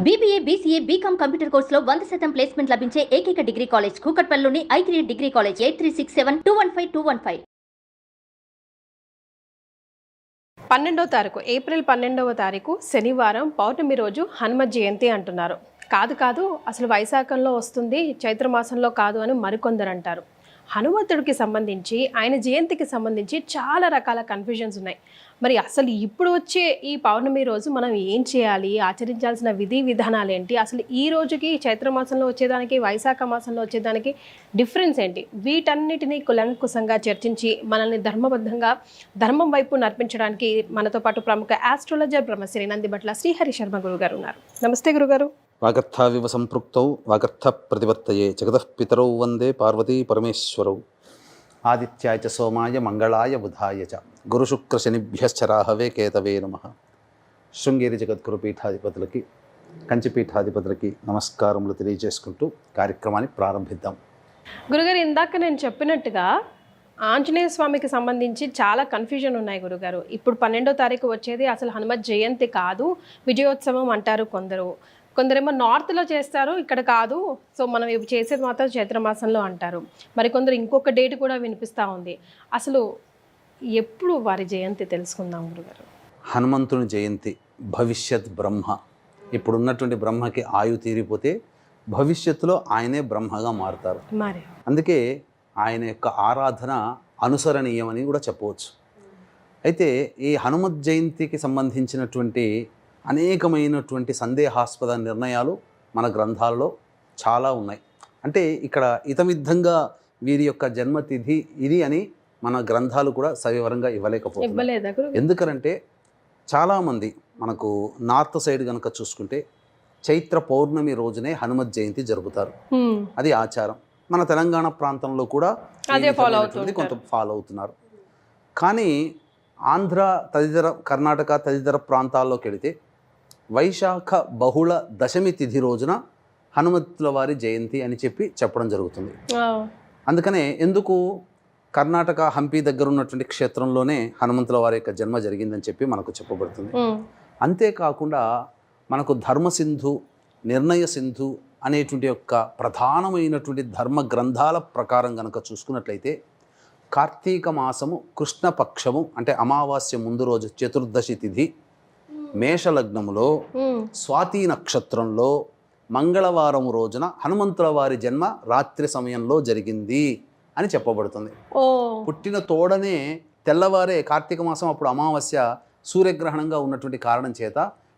BBA, BCA, BCom computer కోర్సులో 100% placement లభించే ఏకైక డిగ్రీ కాలేజ్ కూకట్పల్లిలోని i3 డిగ్రీ కాలేజ్ 8367215215. 12వ తారీఖు ఏప్రిల్ 12వ తారీఖు శనివారం పౌర్ణమి రోజు హనుమ జయంతి అంటున్నారు. కాదు అసలు వైశాఖంలో వస్తుంది, చైత్రమాసంలో కాదు అని మరికొందరు అంటారు. హనుమంతుడికి సంబంధించి ఆయన జయంతికి సంబంధించి చాలా రకాల కన్ఫ్యూజన్స్ ఉన్నాయి. మరి అసలు ఇప్పుడు వచ్చే ఈ పౌర్ణమి రోజు మనం ఏం చేయాలి, ఆచరించాల్సిన విధి విధానాలు ఏంటి, అసలు ఈ రోజుకి చైత్రమాసంలో వచ్చేదానికి వైశాఖ మాసంలో వచ్చేదానికి డిఫరెన్స్ ఏంటి, వీటన్నిటినీ కులంకుశంగా చర్చించి మనల్ని ధర్మబద్ధంగా ధర్మం వైపు నడిపించడానికి మనతో పాటు ప్రముఖ ఆస్ట్రాలజర్ బ్రహ్మశ్రీ నందిబట్ల శ్రీహరి శర్మ గురుగారు ఉన్నారు. నమస్తే గురుగారు. వాగర్థావివ సంపృక్తౌ వాగర్థ ప్రతివర్తయే జగతః పితరౌ వందే పార్వతీ పరమేశ్వరౌ ఆదిత్యాయ చ సోమాయ మంగళాయ బుధాయ చ గురుశుక్ర శనిభ్యశ్చ రాహవే కేతవే నమః. శృంగేరి జగద్గురు పీఠాధిపతులకి కంచి పీఠాధిపతులకి నమస్కారములు తెలియజేసుకుంటూ కార్యక్రమాన్ని ప్రారంభిద్దాం. గురుగారు, ఇందాక నేను చెప్పినట్టుగా ఆంజనేయ స్వామికి సంబంధించి చాలా కన్ఫ్యూజన్ ఉన్నాయి గురుగారు. ఇప్పుడు 12వ తారీఖు వచ్చేది అసలు హనుమత్ జయంతి కాదు, విజయోత్సవం అంటారు కొందరేమో నార్త్లో చేస్తారు, ఇక్కడ కాదు, సో మనం ఇవి చేసేది మాత్రం చైత్రమాసంలో అంటారు. మరికొందరు ఇంకొక డేట్ కూడా వినిపిస్తూ ఉంది. అసలు ఎప్పుడు వారి జయంతి తెలుసుకుందాం గురుగారు. హనుమంతుని జయంతి భవిష్యత్ బ్రహ్మ. ఇప్పుడున్నటువంటి బ్రహ్మకి ఆయు తీరిపోతే భవిష్యత్తులో ఆయనే బ్రహ్మగా మారుతారు. మరి అందుకే ఆయన యొక్క ఆరాధన అనుసరణీయమని కూడా చెప్పవచ్చు. అయితే ఈ హనుమత్ జయంతికి సంబంధించినటువంటి అనేకమైనటువంటి సందేహాస్పద నిర్ణయాలు మన గ్రంథాలలో చాలా ఉన్నాయి. అంటే ఇక్కడ ఇతమిద్ధంగా వీరి యొక్క జన్మతిథి ఇది అని మన గ్రంథాలు కూడా సవివరంగా ఇవ్వలేకపోతున్నాయి. ఎందుకంటే చాలామంది మనకు నార్త్ సైడ్ కనుక చూసుకుంటే చైత్ర పౌర్ణమి రోజునే హనుమత్ జయంతి జరుపుతారు. అది ఆచారం. మన తెలంగాణ ప్రాంతంలో కూడా కొంత ఫాలో అవుతున్నారు. కానీ ఆంధ్ర తదితర కర్ణాటక తదితర ప్రాంతాల్లోకి వెళితే వైశాఖ బహుళ దశమి తిథి రోజున హనుమంతుల వారి జయంతి అని చెప్పడం జరుగుతుంది. అందుకనే ఎందుకు కర్ణాటక హంపి దగ్గర ఉన్నటువంటి క్షేత్రంలోనే హనుమంతుల వారి యొక్క జన్మ జరిగిందని చెప్పి మనకు చెప్పబడుతుంది. అంతేకాకుండా మనకు ధర్మసింధు, నిర్ణయ సింధు అనేటువంటి యొక్క ప్రధానమైనటువంటి ధర్మ గ్రంథాల ప్రకారం కనుక చూసుకున్నట్లయితే కార్తీక మాసము కృష్ణపక్షము అంటే అమావాస్య ముందు రోజు చతుర్దశి తిథి మేషలగ్నములో స్వాతి నక్షత్రంలో మంగళవారం రోజున హనుమంతుల వారి జన్మ రాత్రి సమయంలో జరిగింది అని చెప్పబడుతుంది. పుట్టిన తోడనే తెల్లవారే కార్తీక మాసం అప్పుడు అమావాస్య సూర్యగ్రహణంగా ఉన్నటువంటి కారణం చేత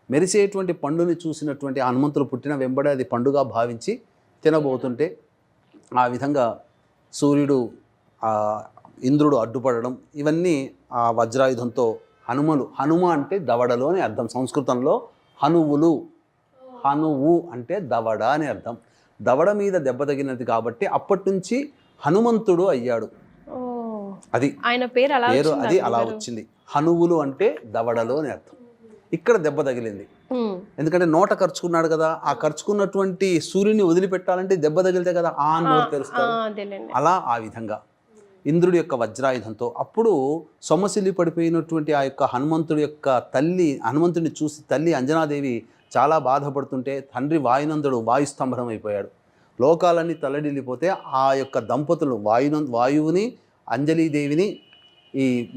మెరిసేటువంటి పండుని చూసినటువంటి హనుమంతులు పుట్టిన వెంబడే అది పండుగ భావించి తినబోతుంటే ఆ విధంగా సూర్యుడు ఇంద్రుడు అడ్డుపడడం, ఇవన్నీ ఆ వజ్రాయుధంతో హనుమ అంటే దవడలు అని అర్థం. సంస్కృతంలో హనువు అంటే దవడ అని అర్థం. దవడ మీద దెబ్బ తగినది కాబట్టి అప్పటి నుంచి హనుమంతుడు అయ్యాడు. అది ఆయన పేరు అది అలా వచ్చింది. హనువులు అంటే దవడలు అని అర్థం. ఇక్కడ దెబ్బ తగిలింది ఎందుకంటే నోట ఖర్చుకున్నాడు కదా, ఆ ఖర్చుకున్నటువంటి సూర్యుని వదిలిపెట్టాలంటే దెబ్బ తగిలితే కదా ఆ నోరు తెరుస్తారు. అలా ఆ విధంగా ఇంద్రుడి యొక్క వజ్రాయుధంతో అప్పుడు సొమ్మసిల్లి పడిపోయినటువంటి ఆ యొక్క హనుమంతుడి యొక్క తల్లి, హనుమంతుడిని చూసి తల్లి అంజనాదేవి చాలా బాధపడుతుంటే తండ్రి వాయునందుడు వాయుస్తంభనం అయిపోయాడు. లోకాలన్నీ తల్లడిల్లిపోతే ఆ యొక్క దంపతులు వాయువుని అంజలీదేవిని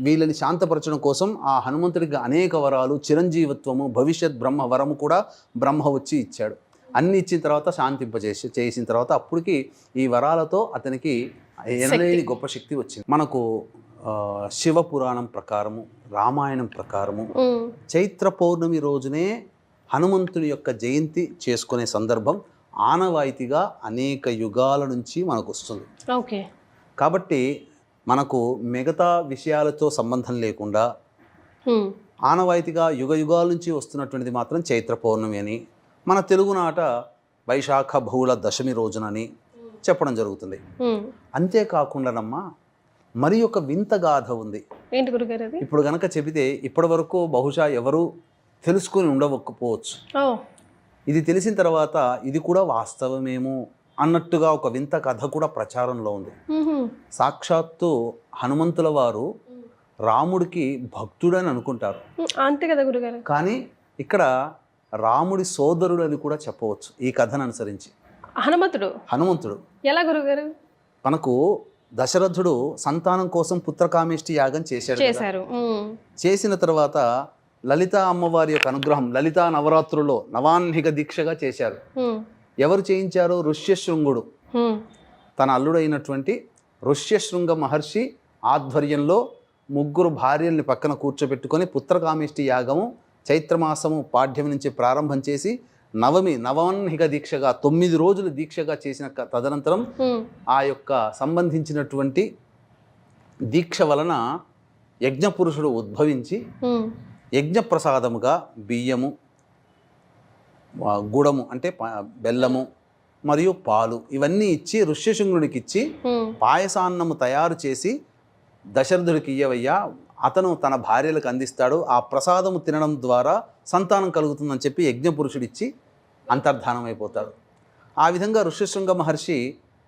వీళ్ళని శాంతపరచడం కోసం ఆ హనుమంతుడికి అనేక వరాలు, చిరంజీవత్వము, భవిష్యత్ బ్రహ్మ వరము కూడా బ్రహ్మ వచ్చి ఇచ్చాడు. అన్ని ఇచ్చిన తర్వాత చేసిన తర్వాత అప్పటికి ఈ వరాలతో అతనికి ఎనలేని గొప్ప శక్తి వచ్చింది. మనకు శివపురాణం ప్రకారము, రామాయణం ప్రకారము చైత్ర పౌర్ణమి రోజునే హనుమంతుని యొక్క జయంతి చేసుకునే సందర్భం ఆనవాయితీగా అనేక యుగాల నుంచి మనకు వస్తుంది. కాబట్టి మనకు మిగతా విషయాలతో సంబంధం లేకుండా ఆనవాయితీగా యుగాల నుంచి వస్తున్నటువంటిది మాత్రం చైత్ర పౌర్ణమి అని, మన తెలుగునాట వైశాఖ బహుళ దశమి రోజునని చెప్పడం జరుగుతుంది. అంతేకాకుండానమ్మా మరి ఒక వింత గాథ ఉంది. ఇప్పుడు గనక చెబితే ఇప్పటి వరకు బహుశా ఎవరు తెలుసుకుని ఉండకపోవచ్చు. ఇది తెలిసిన తర్వాత ఇది కూడా వాస్తవమేమో అన్నట్టుగా ఒక వింత కథ కూడా ప్రచారంలో ఉంది. సాక్షాత్తు హనుమంతుల వారు రాముడికి భక్తుడని అనుకుంటారు. అంతే కదా గురుగారు. కానీ ఇక్కడ రాముడి సోదరుడు అని కూడా చెప్పవచ్చు ఈ కథను అనుసరించి. హనుమంతుడు ఎలా గురుగారు? మనకు దశరథుడు సంతానం కోసం పుత్రకామేష్టి యాగం చేశారు. చేసిన తర్వాత లలితా అమ్మవారి యొక్క అనుగ్రహం, లలితా నవరాత్రుల్లో నవాన్హిక దీక్షగా చేశారు. ఎవరు చేయించారు? ఋష్యశృంగుడు. తన అల్లుడైనటువంటి ఋష్యశృంగ మహర్షి ఆధ్వర్యంలో 3 భార్యల్ని పక్కన కూర్చోబెట్టుకొని పుత్రకామేష్టి యాగము చైత్రమాసము పాఠ్యం నుంచి ప్రారంభం చేసి నవాన్హిక దీక్షగా 9 రోజులు దీక్షగా చేసిన తదనంతరం ఆ యొక్క సంబంధించినటువంటి దీక్ష వలన యజ్ఞపురుషుడు ఉద్భవించి యజ్ఞప్రసాదముగా బియ్యము, గుడము అంటే బెల్లము మరియు పాలు ఇవన్నీ ఇచ్చి ఋష్యశృంగుడికి ఇచ్చి పాయసాన్నము తయారు చేసి దశరథుడికి ఇయ్యవయ్యా, అతను తన భార్యలకు అందిస్తాడు, ఆ ప్రసాదము తినడం ద్వారా సంతానం కలుగుతుందని చెప్పి యజ్ఞపురుషుడిచ్చి అంతర్ధానం అయిపోతాడు. ఆ విధంగా ఋష్యశృంగ మహర్షి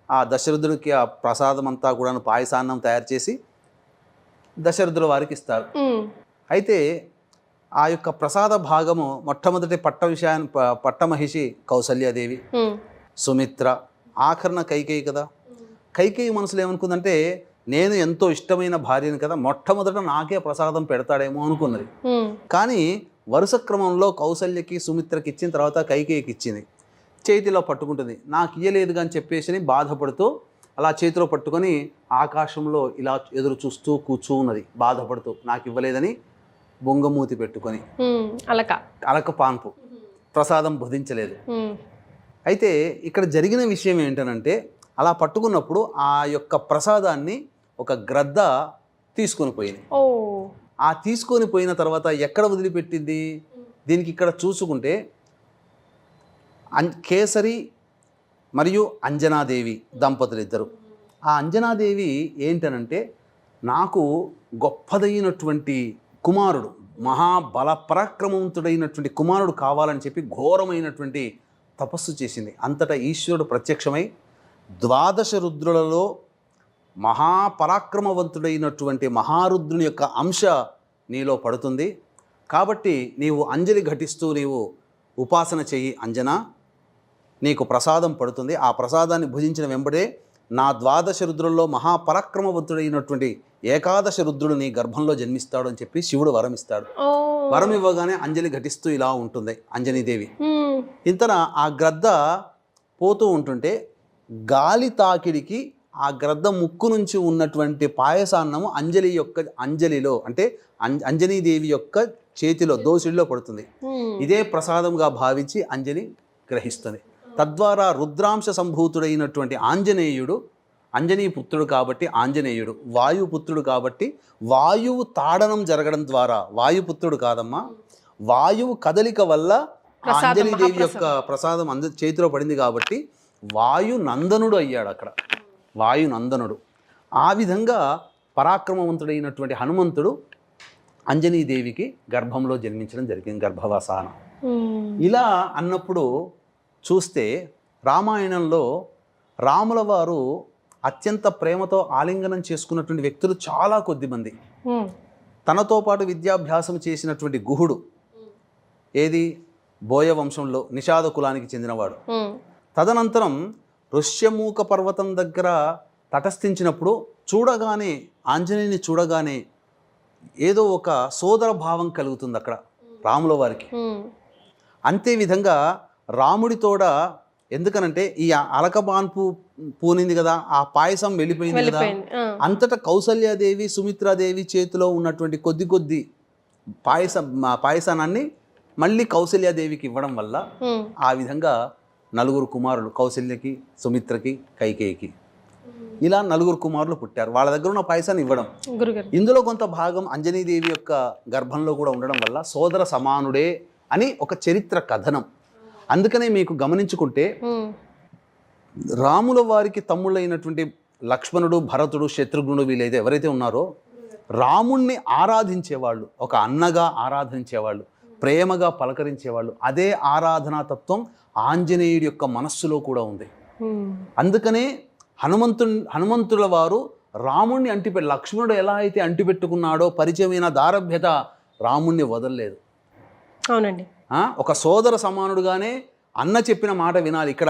ఆ దశరథుడికి ఆ ప్రసాదం అంతా కూడా పాయసాన్నం తయారు చేసి దశరథుల వారికి ఇస్తారు. అయితే ఆ యొక్క ప్రసాద భాగము మొట్టమొదటి పట్టమహిషి కౌసల్యాదేవి, సుమిత్ర, ఆఖరణ కైకేయి కదా. కైకేయి మనసులో ఏమనుకుందంటే నేను ఎంతో ఇష్టమైన భార్యను కదా, మొట్టమొదట నాకే ప్రసాదం పెడతాడేమో అనుకున్నది. కానీ వరుస క్రమంలో కౌసల్యకి సుమిత్రకి ఇచ్చిన తర్వాత కైకేయికి ఇచ్చింది. చేతిలో పట్టుకుంటుంది, నాకు ఇయ్యలేదు అని చెప్పేసి బాధపడుతూ అలా చేతిలో పట్టుకొని ఆకాశంలో ఇలా ఎదురు చూస్తూ కూర్చున్నది, బాధపడుతూ నాకు ఇవ్వలేదని బొంగమూతి పెట్టుకొని అలక పాన్పు ప్రసాదం భుజించలేదు. అయితే ఇక్కడ జరిగిన విషయం ఏంటనంటే అలా పట్టుకున్నప్పుడు ఆ యొక్క ప్రసాదాన్ని ఒక గ్రద్ద తీసుకొని పోయింది. ఆ తీసుకొని పోయిన తర్వాత ఎక్కడ వదిలిపెట్టింది? దీనికి ఇక్కడ చూసుకుంటే కేసరి మరియు అంజనాదేవి దంపతులు ఇద్దరు. ఆ అంజనాదేవి ఏంటనంటే నాకు గొప్పదైనటువంటి కుమారుడు, మహాబల పరాక్రమవంతుడైనటువంటి కుమారుడు కావాలని చెప్పి ఘోరమైనటువంటి తపస్సు చేసింది. అంతటా ఈశ్వరుడు ప్రత్యక్షమై 12 రుద్రులలో మహాపరాక్రమవంతుడైనటువంటి మహారుద్రుని యొక్క అంశ నీలో పడుతుంది, కాబట్టి నీవు అంజలి ఘటిస్తూ నీవు ఉపాసన చెయ్యి అంజనా, నీకు ప్రసాదం పడుతుంది. ఆ ప్రసాదాన్ని భుజించిన వెంబడే నా 12 రుద్రుల్లో మహాపరాక్రమవంతుడైనటువంటి 11 రుద్రుడు నీ గర్భంలో జన్మిస్తాడు అని చెప్పి శివుడు వరం ఇస్తాడు. వరం ఇవ్వగానే అంజలి ఘటిస్తూ ఇలా ఉంటుంది అంజనీదేవి. ఇంతన ఆ గ్రద్ద పోతూ ఉంటుంటే గాలి తాకిడికి ఆ గ్రద్ద ముక్కు నుంచి ఉన్నటువంటి పాయసాన్నము అంజలిలో అంటే అంజనీదేవి యొక్క చేతిలో దోసిడిలో పడుతుంది. ఇదే ప్రసాదంగా భావించి అంజలి గ్రహిస్తుంది. తద్వారా రుద్రాంశ సంభూతుడైనటువంటి ఆంజనేయుడు, అంజనీ పుత్రుడు కాబట్టి ఆంజనేయుడు, వాయుపుత్రుడు కాబట్టి వాయువు తాడనం జరగడం ద్వారా, వాయుపుత్రుడు కాదమ్మా, వాయువు కదలిక వల్ల అంజనీదేవి యొక్క ప్రసాదం చేతిలో పడింది కాబట్టి వాయునందనుడు అయ్యాడు. అక్కడ వాయునందనుడు. ఆ విధంగా పరాక్రమవంతుడైనటువంటి హనుమంతుడు అంజనీదేవికి గర్భంలో జన్మించడం జరిగింది, గర్భవసానం. ఇలా అన్నప్పుడు చూస్తే రామాయణంలో రాముల వారు అత్యంత ప్రేమతో ఆలింగనం చేసుకున్నటువంటి వ్యక్తులు చాలా కొద్దిమంది. తనతో పాటు విద్యాభ్యాసం చేసినటువంటి గుహుడు, ఏది బోయ వంశంలో నిషాద కులానికి చెందినవాడు. తదనంతరం ఋష్యమూక పర్వతం దగ్గర తటస్థించినప్పుడు చూడగానే ఆంజనేయుని చూడగానే ఏదో ఒక సోదర భావం కలుగుతుంది అక్కడ రాముల వారికి. అంతే విధంగా రాముడితోడ, ఎందుకనంటే ఈ అలకబాన్పు పూనింది కదా, ఆ పాయసం వెళ్ళిపోయింది కదా, అంతటా కౌసల్యాదేవి సుమిత్రాదేవి చేతిలో ఉన్నటువంటి కొద్ది పాయసానాన్ని మళ్ళీ కౌసల్యాదేవికి ఇవ్వడం వల్ల ఆ విధంగా 4 కుమారులు, కౌసల్యకి, సుమిత్రకి, కైకేయికి, ఇలా 4 కుమారులు పుట్టారు. వాళ్ళ దగ్గర ఉన్న పాయసాన్ని ఇవ్వడం, ఇందులో కొంత భాగం అంజనీదేవి యొక్క గర్భంలో కూడా ఉండడం వల్ల సోదర సమానుడే అని ఒక చరిత్ర కథనం. అందుకనే మీకు గమనించుకుంటే రాముల వారికి తమ్ముళ్ళైనటువంటి లక్ష్మణుడు, భరతుడు, శత్రుఘ్నుడు వీళ్ళైతే ఎవరైతే ఉన్నారో రాముణ్ణి ఆరాధించేవాళ్ళు, ఒక అన్నగా ఆరాధించేవాళ్ళు, ప్రేమగా పలకరించేవాళ్ళు. అదే ఆరాధనా తత్వం ఆంజనేయుడి యొక్క మనస్సులో కూడా ఉంది. అందుకనే హనుమంతుల వారు రాముణ్ణి లక్ష్మణుడు ఎలా అయితే అంటిపెట్టుకున్నాడో పరిచయమైన దారభ్యత రాముణ్ణి వదలలేదు. అవునండి. ఒక సోదర సమానుడుగానే అన్న చెప్పిన మాట వినాలి. ఇక్కడ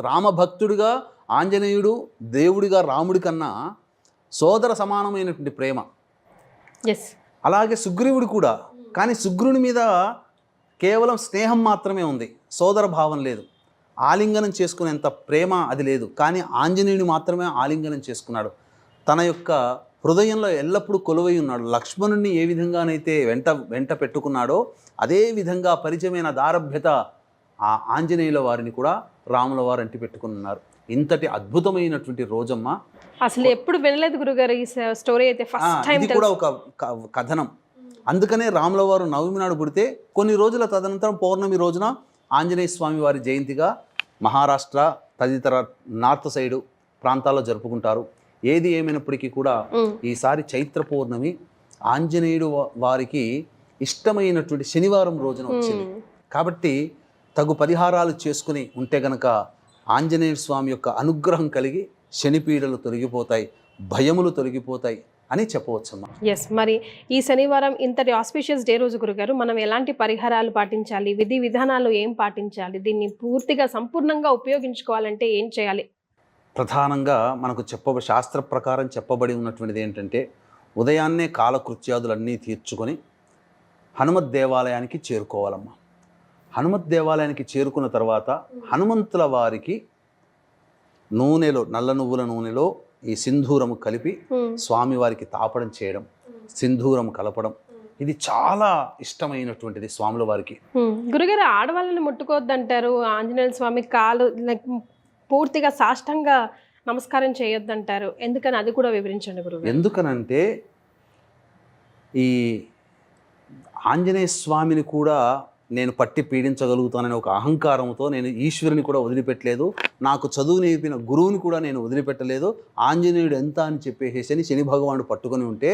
రామభక్తుడిగా ఆంజనేయుడు దేవుడిగా రాముడి కన్నా సోదర సమానమైనటువంటి ప్రేమ. ఎస్. అలాగే సుగ్రీవుడు కూడా, కానీ సుగ్రీవుని మీద కేవలం స్నేహం మాత్రమే ఉంది, సోదర భావం లేదు, ఆలింగనం చేసుకునేంత ప్రేమ అది లేదు. కానీ ఆంజనేయుడు మాత్రమే ఆలింగనం చేసుకున్నాడు, తన యొక్క హృదయంలో ఎల్లప్పుడూ కొలువై ఉన్నాడు. లక్ష్మణుడిని ఏ విధంగానైతే వెంట పెట్టుకున్నాడో అదే విధంగా పరిచయమైన దారభ్యత ఆ ఆంజనేయుల వారిని కూడా రాముల వారు అంటి పెట్టుకున్నారు. ఇంతటి అద్భుతమైనటువంటి రోజమ్మ. అసలు ఎప్పుడు వినలేదు గురుగారు ఈ స్టోరీ అయితే, ఫస్ట్ టైం. ఇది కూడా ఒక కథనం. అందుకనే రాముల వారు నవమి నాడు పుడితే కొన్ని రోజుల తదనంతరం పౌర్ణమి రోజున ఆంజనేయ స్వామి వారి జయంతిగా మహారాష్ట్ర తదితర నార్త్ సైడు ప్రాంతాల్లో జరుపుకుంటారు. ఏది ఏమైనప్పటికీ కూడా ఈసారి చైత్ర పౌర్ణమి ఆంజనేయుడు వారికి ఇష్టమైనటువంటి శనివారం రోజున వచ్చింది కాబట్టి తగు పరిహారాలు చేసుకుని ఉంటే గనక ఆంజనేయ స్వామి యొక్క అనుగ్రహం కలిగి శనిపీడలు తొలగిపోతాయి, భయములు తొలగిపోతాయి అని చెప్పవచ్చమ్మా. ఎస్. మరి ఈ శనివారం ఇంతటి ఆస్పిషియస్ డే రోజు గురుగారు మనం ఎలాంటి పరిహారాలు పాటించాలి, విధి విధానాలు ఏం పాటించాలి, దీన్ని పూర్తిగా సంపూర్ణంగా ఉపయోగించుకోవాలంటే ఏం చేయాలి? ప్రధానంగా మనకు శాస్త్ర ప్రకారం చెప్పబడి ఉన్నటువంటిది ఏంటంటే ఉదయాన్నే కాలకృత్యాదులన్నీ తీర్చుకొని హనుమత్ దేవాలయానికి చేరుకోవాలమ్మా. హనుమత్ దేవాలయానికి చేరుకున్న తర్వాత హనుమంతుల వారికి నూనెలో, నల్ల నువ్వుల నూనెలో ఈ సింధూరము కలిపి స్వామివారికి తాపడం చేయడం, సింధూరం కలపడం, ఇది చాలా ఇష్టమైనటువంటిది స్వాముల వారికి. గురుగారు, ఆడవాళ్ళని ముట్టుకోవద్దంటారు, ఆంజనేయ స్వామి కాలు పూర్తిగా సాష్టంగా నమస్కారం చేయొద్దంటారు, ఎందుకని అది కూడా వివరించండి గురుగారు. ఎందుకనంటే ఈ ఆంజనేయ స్వామిని కూడా నేను పట్టి పీడించగలుగుతానని ఒక అహంకారంతో నేను ఈశ్వరుని కూడా వదిలిపెట్టలేదు, నాకు చదువు నేర్పిన గురువుని కూడా నేను వదిలిపెట్టలేదు. ఆంజనేయుడు ఎంత అని చెప్పేసి శని భగవానుడు పట్టుకొని ఉంటే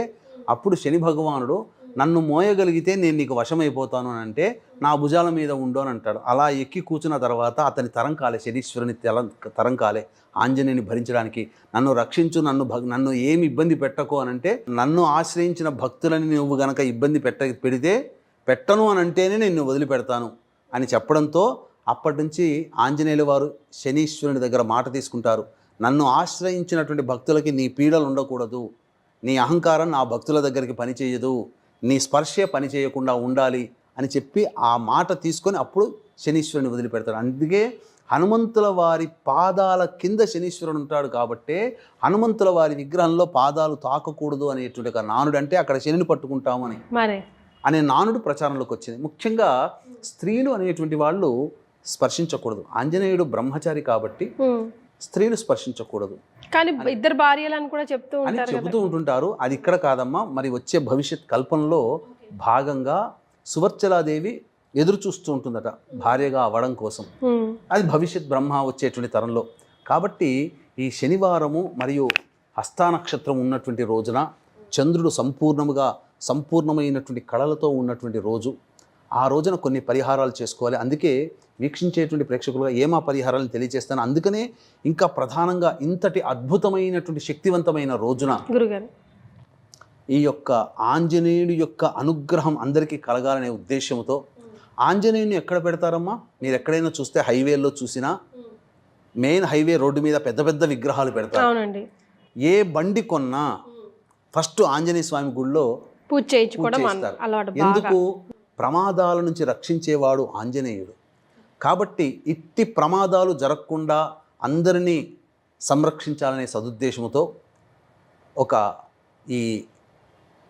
అప్పుడు శని భగవానుడు నన్ను మోయగలిగితే నేను నీకు వశమైపోతాను అని అంటే నా భుజాల మీద ఉండు అని అంటాడు. అలా ఎక్కి కూర్చున్న తర్వాత అతని తరం కాలే, శనీశ్వరుని తరం కాలే ఆంజనేయుని భరించడానికి. నన్ను రక్షించు, నన్ను ఏమి ఇబ్బంది పెట్టకు అని అంటే, నన్ను ఆశ్రయించిన భక్తులని నువ్వు గనక ఇబ్బంది పెట్టను అని అంటేనే నేను వదిలిపెడతాను అని చెప్పడంతో అప్పటి నుంచి ఆంజనేయుల వారు శనీశ్వరుని దగ్గర మాట తీసుకుంటారు. నన్ను ఆశ్రయించినటువంటి భక్తులకి నీ పీడలు ఉండకూడదు, నీ అహంకారం నా భక్తుల దగ్గరికి పనిచేయదు, నీ స్పర్శే పని చేయకుండా ఉండాలి అని చెప్పి ఆ మాట తీసుకొని అప్పుడు శనీశ్వరుని వదిలిపెడతాడు. అందుకే హనుమంతుల వారి పాదాల కింద శనీశ్వరుడు ఉంటాడు కాబట్టి హనుమంతుల వారి విగ్రహంలో పాదాలు తాకకూడదు అనేటువంటి ఒక నానుడు, అంటే అక్కడ శనిని పట్టుకుంటాము అనే నానుడు ప్రచారంలోకి వచ్చింది. ముఖ్యంగా స్త్రీలు అనేటువంటి వాళ్ళు స్పర్శించకూడదు. ఆంజనేయుడు బ్రహ్మచారి కాబట్టి స్త్రీలు స్పర్శించకూడదు కానీ ఇద్దరు భార్యలను కూడా చెబుతూ ఉంటుంటారు. అది ఇక్కడ కాదమ్మా, మరి వచ్చే భవిష్యత్ కల్పనలో భాగంగా సువర్చలాదేవి ఎదురు చూస్తూ ఉంటుందట భార్యగా అవ్వడం కోసం, అది భవిష్యత్ బ్రహ్మ వచ్చేటువంటి తరంలో. కాబట్టి ఈ శనివారము మరియు హస్తా నక్షత్రం ఉన్నటువంటి రోజున చంద్రుడు సంపూర్ణమైనటువంటి కళలతో ఉన్నటువంటి రోజు, ఆ రోజున కొన్ని పరిహారాలు చేసుకోవాలి. అందుకే వీక్షించేటువంటి ప్రేక్షకులుగా ఏమా పరిహారాలను తెలియజేస్తాను. అందుకనే ఇంకా ప్రధానంగా ఇంతటి అద్భుతమైనటువంటి శక్తివంతమైన రోజున ఈ యొక్క ఆంజనేయుడి యొక్క అనుగ్రహం అందరికీ కలగాలనే ఉద్దేశంతో ఆంజనేయుని ఎక్కడ పెడతారమ్మా? మీరు ఎక్కడైనా చూస్తే హైవేల్లో చూసినా మెయిన్ హైవే రోడ్డు మీద పెద్ద పెద్ద విగ్రహాలు పెడతారు. ఏ బండి కొన్నా ఫస్ట్ ఆంజనేయ స్వామి గుడిలో పూజ చేస్తారు. ఎందుకు? ప్రమాదాల నుంచి రక్షించేవాడు ఆంజనేయుడు కాబట్టి ఇట్టి ప్రమాదాలు జరగకుండా అందరినీ సంరక్షించాలనే సదుద్దేశంతో ఈ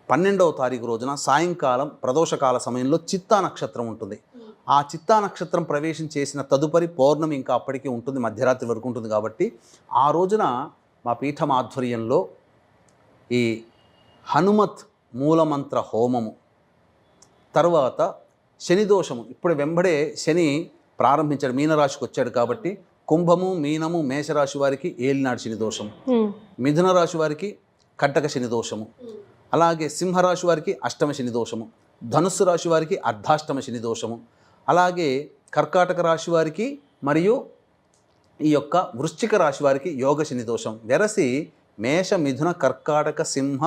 12వ తారీఖు రోజున సాయంకాలం ప్రదోషకాల సమయంలో చిత్తా నక్షత్రం ఉంటుంది. ఆ చిత్తా నక్షత్రం ప్రవేశం చేసిన తదుపరి పౌర్ణమి ఇంకా అప్పటికి ఉంటుంది, మధ్యరాత్రి వరకు ఉంటుంది. కాబట్టి ఆ రోజున మా పీఠం ఆధ్వర్యంలో ఈ హనుమత్ మూలమంత్ర హోమము, తర్వాత శని దోషము, ఇప్పుడు వెంబడే శని ప్రారంభించాడు, మీనరాశికి వచ్చాడు కాబట్టి కుంభము, మీనము, మేషరాశి వారికి ఏలినాడు శని దోషము, మిథున రాశి వారికి కట్టక శని దోషము, అలాగే సింహరాశి వారికి అష్టమ శని దోషము, ధనుస్సు రాశి వారికి అర్ధాష్టమ శని దోషము, అలాగే కర్కాటక రాశి వారికి మరియు ఈ యొక్క వృశ్చిక రాశి వారికి యోగ శని దోషం. వెరసి మేష, మిథున, కర్కాటక, సింహ,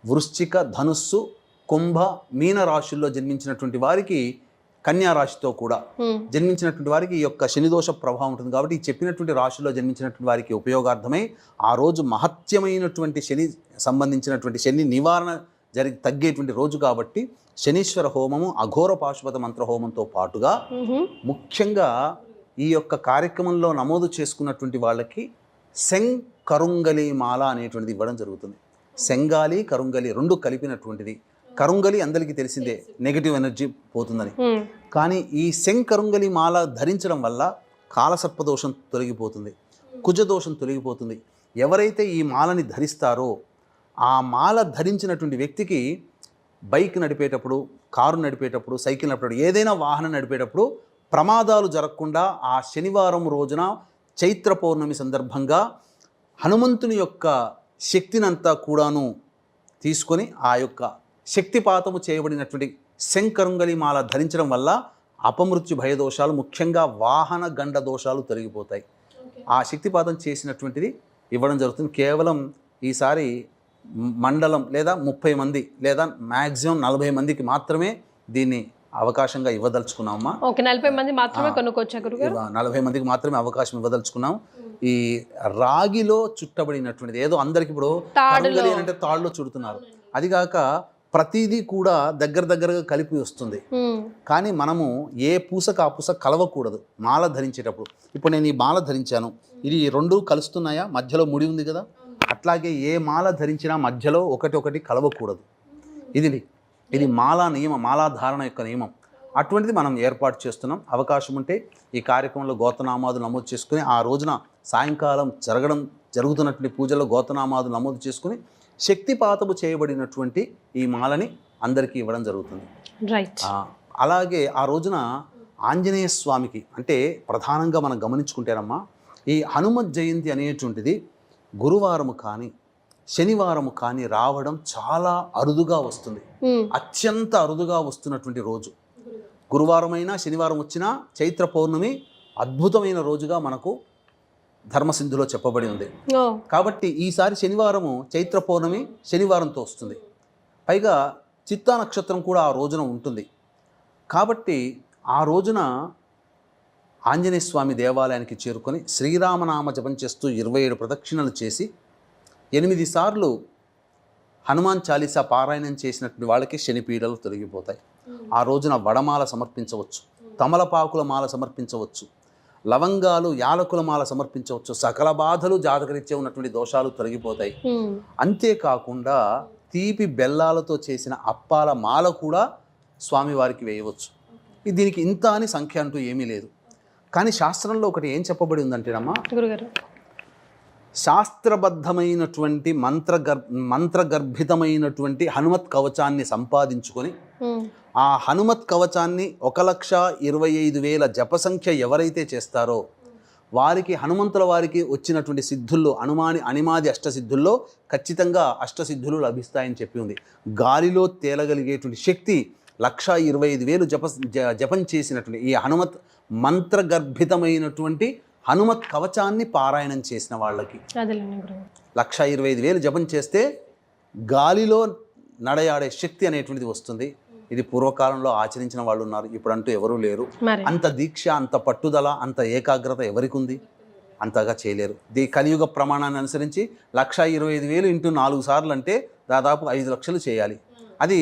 వృశ్చిక, ధనుస్సు, కుంభ, మీన రాశుల్లో జన్మించినటువంటి వారికి కన్యా రాశితో కూడా జన్మించినటువంటి వారికి ఈ యొక్క శనిదోష ప్రభావం ఉంటుంది. కాబట్టి ఈ చెప్పినటువంటి రాశిలో జన్మించినటువంటి వారికి ఉపయోగార్థమై ఆ రోజు మహత్యమైనటువంటి శని సంబంధించినటువంటి శని నివారణ తగ్గేటువంటి రోజు కాబట్టి శనీశ్వర హోమము, అఘోర పాశుపత మంత్ర హోమంతో పాటుగా ముఖ్యంగా ఈ యొక్క కార్యక్రమంలో నమోదు చేసుకున్నటువంటి వాళ్ళకి సెంగ్ కరుంగలి మాల అనేటువంటిది ఇవ్వడం జరుగుతుంది. సెంగాలి కరుంగలి రెండు కలిపినటువంటిది. కరుంగలి అందరికీ తెలిసిందే, నెగిటివ్ ఎనర్జీ పోతుందని. కానీ ఈ సెంగ్ కరుంగలి మాల ధరించడం వల్ల కాలసర్పదోషం తొలగిపోతుంది, కుజదోషం తొలగిపోతుంది. ఎవరైతే ఈ మాలని ధరిస్తారో ఆ మాల ధరించినటువంటి వ్యక్తికి బైక్ నడిపేటప్పుడు, కారు నడిపేటప్పుడు, సైకిల్ నడిపేటప్పుడు, ఏదైనా వాహనం నడిపేటప్పుడు ప్రమాదాలు జరగకుండా ఆ శనివారం రోజున చైత్ర పౌర్ణమి సందర్భంగా హనుమంతుని యొక్క శక్తినంతా కూడాను తీసుకొని ఆ యొక్క శక్తిపాతము చేయబడినటువంటి శంకరుంగలి మాల ధరించడం వల్ల అపమృత్యు భయదోషాలు, ముఖ్యంగా వాహన గండ దోషాలు తొలగిపోతాయి. ఆ శక్తిపాతం చేసినటువంటిది ఇవ్వడం జరుగుతుంది. కేవలం ఈసారి మండలం లేదా 30 మంది లేదా మ్యాక్సిమం 40 మందికి మాత్రమే దీన్ని అవకాశంగా ఇవ్వదలుచుకున్నామమ్మా. 40 మంది మాత్రమే కొనుక్కోవచ్చా గురుగారు? 40 మందికి మాత్రమే అవకాశం ఇవ్వదలుచుకున్నాం. ఈ రాగిలో చుట్టబడినటువంటిది, ఏదో అందరికి ఇప్పుడు కరుంగలి అంటే తాళ్ళలో చుడుతున్నారు, అది కాక ప్రతిదీ కూడా దగ్గరగా కలిపి వస్తుంది. కానీ మనము ఏ పూసకు ఆ పూస కలవకూడదు మాల ధరించేటప్పుడు. ఇప్పుడు నేను ఈ మాల ధరించాను, ఇది రెండు కలుస్తున్నాయా? మధ్యలో ముడి ఉంది కదా, అట్లాగే ఏ మాల ధరించినా మధ్యలో ఒకటి కలవకూడదు. ఇది మాలా నియమం, మాలాధారణ యొక్క నియమం. అటువంటిది మనం ఏర్పాటు చేస్తున్నాం. అవకాశం ఉంటే ఈ కార్యక్రమంలో గోత్రనామాదులు నమోదు చేసుకుని ఆ రోజున సాయంకాలం జరుగుతున్నటువంటి పూజల్లో గోత్రనామాదులు నమోదు చేసుకుని శక్తిపాతము చేయబడినటువంటి ఈ మాలని అందరికీ ఇవ్వడం జరుగుతుంది. రైట్. అలాగే ఆ రోజున ఆంజనేయ స్వామికి, అంటే ప్రధానంగా మనం గమనించుకుంటేనమ్మా, ఈ హనుమత్ జయంతి అనేటువంటిది గురువారము కానీ శనివారము కానీ రావడం చాలా అరుదుగా వస్తుంది. అత్యంత అరుదుగా వస్తున్నటువంటి రోజు గురువారమైనా శనివారం వచ్చినా చైత్ర పౌర్ణమి అద్భుతమైన రోజుగా మనకు ధర్మసింధులో చెప్పబడి ఉంది. కాబట్టి ఈసారి శనివారము చైత్ర పౌర్ణమి శనివారంతో వస్తుంది. పైగా చిత్తా నక్షత్రం కూడా ఆ రోజున ఉంటుంది. కాబట్టి ఆ రోజున ఆంజనేయ స్వామి దేవాలయానికి చేరుకొని శ్రీరామనామ జపం చేస్తూ 27 ప్రదక్షిణలు చేసి 8 సార్లు హనుమాన్ చాలీసా పారాయణం చేసినటువంటి వాళ్ళకి శనిపీడలు తొలగిపోతాయి. ఆ రోజున వడమాల సమర్పించవచ్చు, తమలపాకుల మాల సమర్పించవచ్చు, లవంగాలు యాలకుల మాల సమర్పించవచ్చు. సకల బాధలు జాతకరీత్యా ఉన్నటువంటి దోషాలు తొలగిపోతాయి. అంతేకాకుండా తీపి బెల్లాలతో చేసిన అప్పాల మాల కూడా స్వామివారికి వేయవచ్చు. దీనికి ఇంత అని సంఖ్య అంటూ ఏమీ లేదు. కానీ శాస్త్రంలో ఒకటి ఏం చెప్పబడి ఉందంటేనమ్మా, శాస్త్రబద్ధమైనటువంటి మంత్రగర్భితమైనటువంటి హనుమత్ కవచాన్ని సంపాదించుకొని ఆ హనుమత్ కవచాన్ని 1,25,000 జపసంఖ్య ఎవరైతే చేస్తారో వారికి హనుమంతుల వారికి వచ్చినటువంటి సిద్ధుల్లో అనిమాది అష్టసిద్ధుల్లో ఖచ్చితంగా అష్టసిద్ధులు లభిస్తాయని చెప్పి ఉంది. గాలిలో తేలగలిగేటువంటి శక్తి 1,25,000 జపం చేసినటువంటి ఈ హనుమత్ మంత్రగర్భితమైనటువంటి హనుమత్ కవచాన్ని పారాయణం చేసిన వాళ్ళకి 1,25,000 జపం చేస్తే గాలిలో నడయాడే శక్తి అనేటువంటిది వస్తుంది. ఇది పూర్వకాలంలో ఆచరించిన వాళ్ళు ఉన్నారు, ఇప్పుడంటూ ఎవరూ లేరు. అంత దీక్ష, అంత పట్టుదల, అంత ఏకాగ్రత ఎవరికి ఉంది? అంతగా చేయలేరు. కలియుగ ప్రమాణాన్ని అనుసరించి 1,25,000 ఇంటూ 4 సార్లు అంటే దాదాపు 5 లక్షలు చేయాలి. అది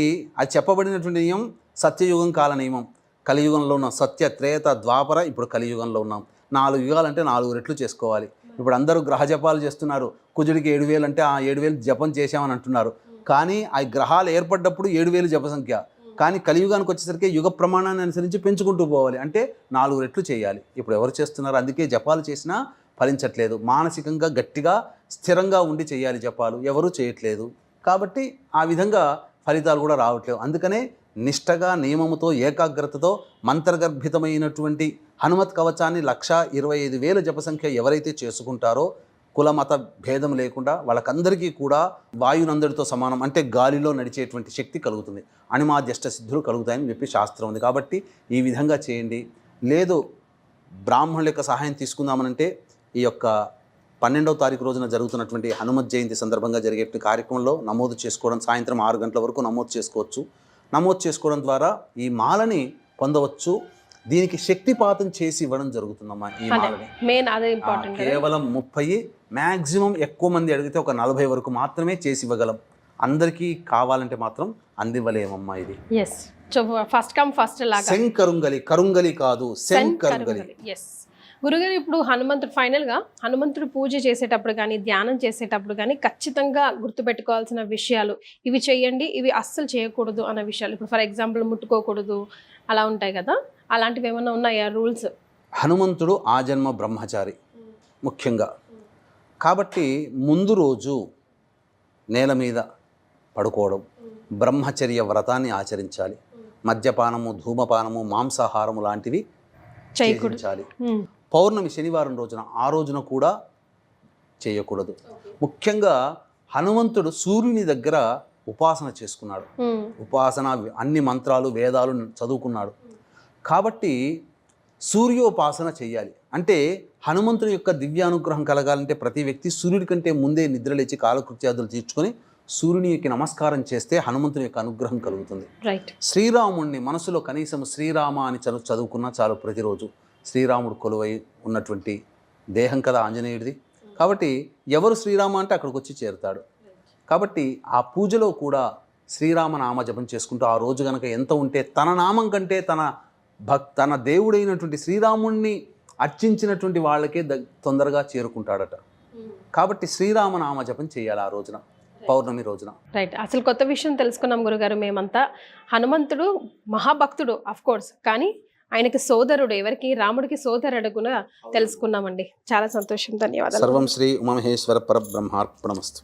చెప్పబడినటువంటి నియమం సత్యయుగం కాల నియమం. కలియుగంలో ఉన్నాం, సత్య త్రేత ద్వాపర, ఇప్పుడు కలియుగంలో ఉన్నాం. 4 యుగాలంటే 4 రెట్లు చేసుకోవాలి. ఇప్పుడు అందరూ గ్రహ జపాలు చేస్తున్నారు. కుజుడికి 7,000 అంటే ఆ 7,000 జపం చేశామని అంటున్నారు. కానీ ఆ గ్రహాలు ఏర్పడ్డప్పుడు 7,000 జప సంఖ్య. కానీ కలియుగానికి వచ్చేసరికి యుగ ప్రమాణాన్ని అనుసరించి పెంచుకుంటూ పోవాలి, అంటే 4 రెట్లు చేయాలి. ఇప్పుడు ఎవరు చేస్తున్నారు? అందుకే జపాలు చేసినా ఫలించట్లేదు. మానసికంగా గట్టిగా స్థిరంగా ఉండి చేయాలి జపాలు, ఎవరూ చేయట్లేదు. కాబట్టి ఆ విధంగా ఫలితాలు కూడా రావట్లేవు. అందుకనే నిష్టగా, నియమముతో, ఏకాగ్రతతో మంత్రగర్భితమైనటువంటి హనుమత్ కవచాన్ని 1,25,000 జపసంఖ్య ఎవరైతే చేసుకుంటారో కులమత భేదం లేకుండా వాళ్ళకందరికీ కూడా వాయునందరితో సమానం, అంటే గాలిలో నడిచేటువంటి శక్తి కలుగుతుంది. అనిమాద్యష్ట సిద్ధులు కలుగుతాయని చెప్పి శాస్త్రం ఉంది. కాబట్టి ఈ విధంగా చేయండి. లేదు బ్రాహ్మణుల యొక్క సహాయం తీసుకుందామనంటే ఈ యొక్క 12వ తారీఖు రోజున జరుగుతున్నటువంటి హనుమత్ జయంతి సందర్భంగా జరిగే కార్యక్రమంలో నమోదు చేసుకోవడం, సాయంత్రం 6 గంటల వరకు నమోదు చేసుకోవచ్చు. నమోదు చేసుకోవడం ద్వారా ఈ మాలని పొందవచ్చు. దీనికి శక్తిపాతం చేసి ఇవ్వడం జరుగుతుందమ్మా ఈ మాలని. మెయిన్ అదే ఇంపార్టెంట్. కేవలం 30, మ్యాక్సిమం ఎక్కువ మంది అడిగితే ఒక 40 వరకు మాత్రమే చేసి ఇవ్వగలం. అందరికీ కావాలంటే మాత్రం అందివ్వలేమమ్మా ఇది. Yes, so first come first లాగా. శంకరుంగలి, కరుంగలి కాదు, శంకరుంగలి. ఎస్ గురుగారు, ఇప్పుడు హనుమంతుడు ఫైనల్గా హనుమంతుడు పూజ చేసేటప్పుడు కానీ ధ్యానం చేసేటప్పుడు కానీ ఖచ్చితంగా గుర్తుపెట్టుకోవాల్సిన విషయాలు ఇవి చేయండి, ఇవి అస్సలు చేయకూడదు అన్న విషయాలు. ఇప్పుడు ఫర్ ఎగ్జాంపుల్ ముట్టుకోకూడదు అలా ఉంటాయి కదా, అలాంటివి ఏమైనా ఉన్నాయా రూల్స్? హనుమంతుడు ఆజన్మ బ్రహ్మచారి ముఖ్యంగా, కాబట్టి ముందు రోజు నేల మీద పడుకోవడం, బ్రహ్మచర్య వ్రతాన్ని ఆచరించాలి. మద్యపానము, ధూమపానము, మాంసాహారము లాంటివి చేయించాలి. పౌర్ణమి శనివారం రోజున, ఆ రోజున కూడా చేయకూడదు. ముఖ్యంగా హనుమంతుడు సూర్యుని దగ్గర ఉపాసన చేసుకున్నాడు. ఉపాసన అన్ని మంత్రాలు వేదాలు చదువుకున్నాడు. కాబట్టి సూర్యోపాసన చేయాలి. అంటే హనుమంతుని యొక్క దివ్యానుగ్రహం కలగాలంటే ప్రతి వ్యక్తి సూర్యుడి కంటే ముందే నిద్రలేచి కాలకృత్యాదులు తీర్చుకొని సూర్యునికి నమస్కారం చేస్తే హనుమంతుని యొక్క అనుగ్రహం కలుగుతుంది. శ్రీరాముడిని మనసులో కనీసం శ్రీరామ అని చదువుకున్నా చాలు. ప్రతిరోజు శ్రీరాముడు కొలువై ఉన్నటువంటి దేహం కదా ఆంజనేయుడిది. కాబట్టి ఎవరు శ్రీరామ అంటే అక్కడికి వచ్చి చేరుతాడు. కాబట్టి ఆ పూజలో కూడా శ్రీరామ నామ జపం చేసుకుంటూ ఆ రోజు కనుక ఎంత ఉంటే తన నామం కంటే తన దేవుడైనటువంటి శ్రీరాముణ్ణి అర్చించినటువంటి వాళ్ళకే తొందరగా చేరుకుంటాడట. కాబట్టి శ్రీరామ నామ జపం చేయాలి ఆ రోజున, పౌర్ణమి రోజున. రైట్, అసలు కొత్త విషయం తెలుసుకున్నాం గురుగారు మేమంతా. హనుమంతుడు మహాభక్తుడు అఫ్ కోర్స్, కానీ ఆయనకి సోదరుడు, ఎవరికి రాముడికి సోదరుడు కూడా తెలుసుకున్నామండి. చాలా సంతోషం, ధన్యవాదాలు. సర్వం శ్రీ ఉమామహేశ్వర పరబ్రహ్మార్పణమస్తు.